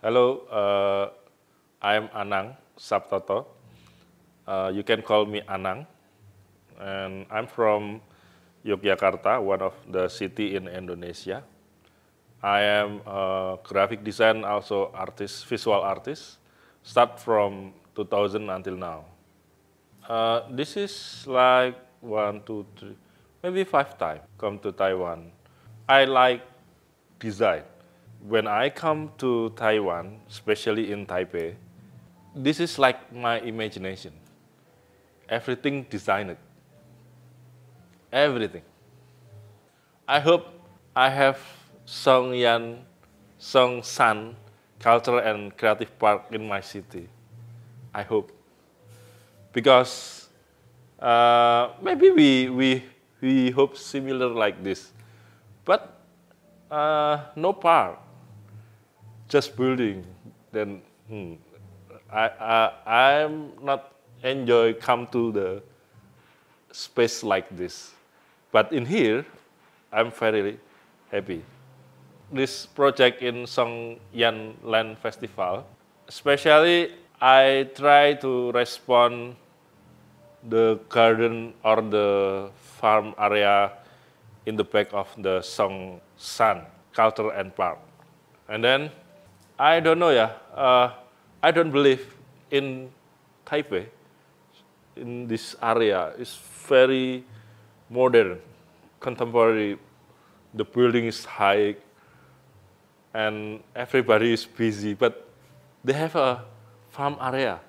Hello, I'm Anang Saptoto. You can call me Anang. And I'm from Yogyakarta, one of the city in Indonesia. I am a graphic design, also artist, visual artist, start from 2000 until now. This is like 1, 2, 3, maybe 5 times come to Taiwan. I like design. When I come to Taiwan, especially in Taipei, this is like my imagination. Everything designed. Everything. I hope I have Songyan Cultural and Creative Park in my city. I hope. Because maybe we hope similar like this. But no park. Just building, then I'm not enjoy come to the space like this. But in here, I'm very happy. This project in SONGYANLAND Festival, especially I try to respond the garden or the farm area in the back of the Songsan Culture and Park. And then I don't know, I don't believe in Taipei, in this area. It's very modern, contemporary. The building is high, and everybody is busy, but they have a farm area.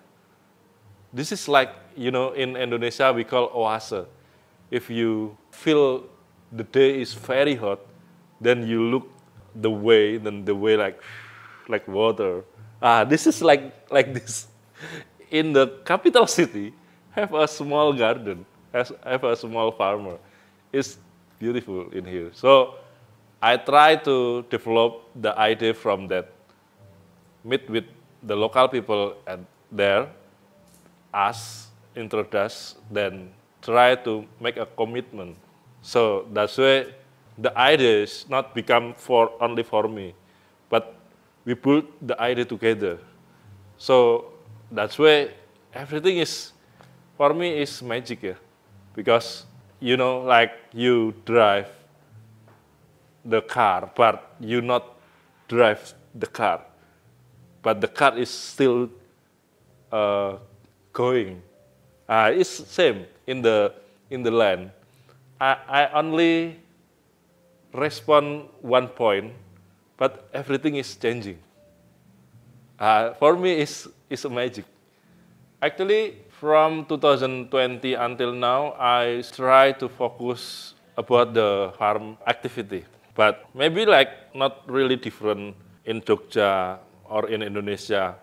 This is like, in Indonesia, we call oase. If you feel the day is very hot, then you look the way like water. This is like this. In the capital city, have a small garden, have a small farmer. It's beautiful in here. So I try to develop the idea from that. Meet with the local people there, ask, introduce, then try to make a commitment. So that's why the idea is not become only for me, but we put the idea together. So that's why everything is, for me, is magic, because, like you drive the car, but you not drive the car, but the car is still going. It's same in the land. I only respond one point, but everything is changing. For me, it's a magic. Actually, from 2020 until now, I try to focus about the farm activity. But maybe like not really different in Jogja or in Indonesia.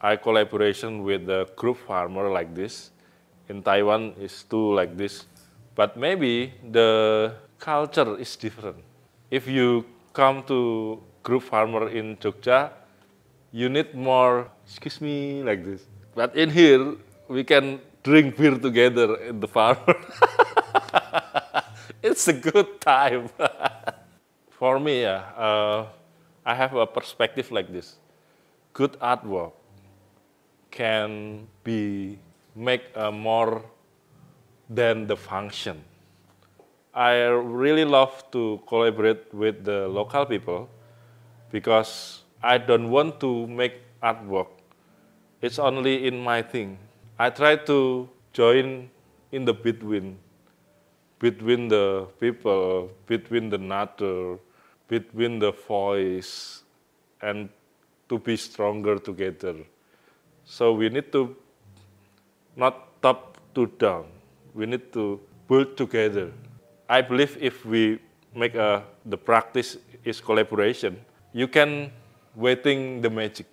I collaboration with the group farmer like this. In Taiwan is too like this. But maybe the culture is different. If you come to group farmer in Jogja, you need more, excuse me, like this. But in here, we can drink beer together in the farm. It's a good time. For me, I have a perspective like this. Good artwork can make more than the function. I really love to collaborate with the local people because I don't want to make artwork. It's only in my thing. I try to join in the between the people, between the nature, between the voice, and to be stronger together. So we need to not top to down. We need to build together. I believe if we make the practice is collaboration, you can waiting the magic.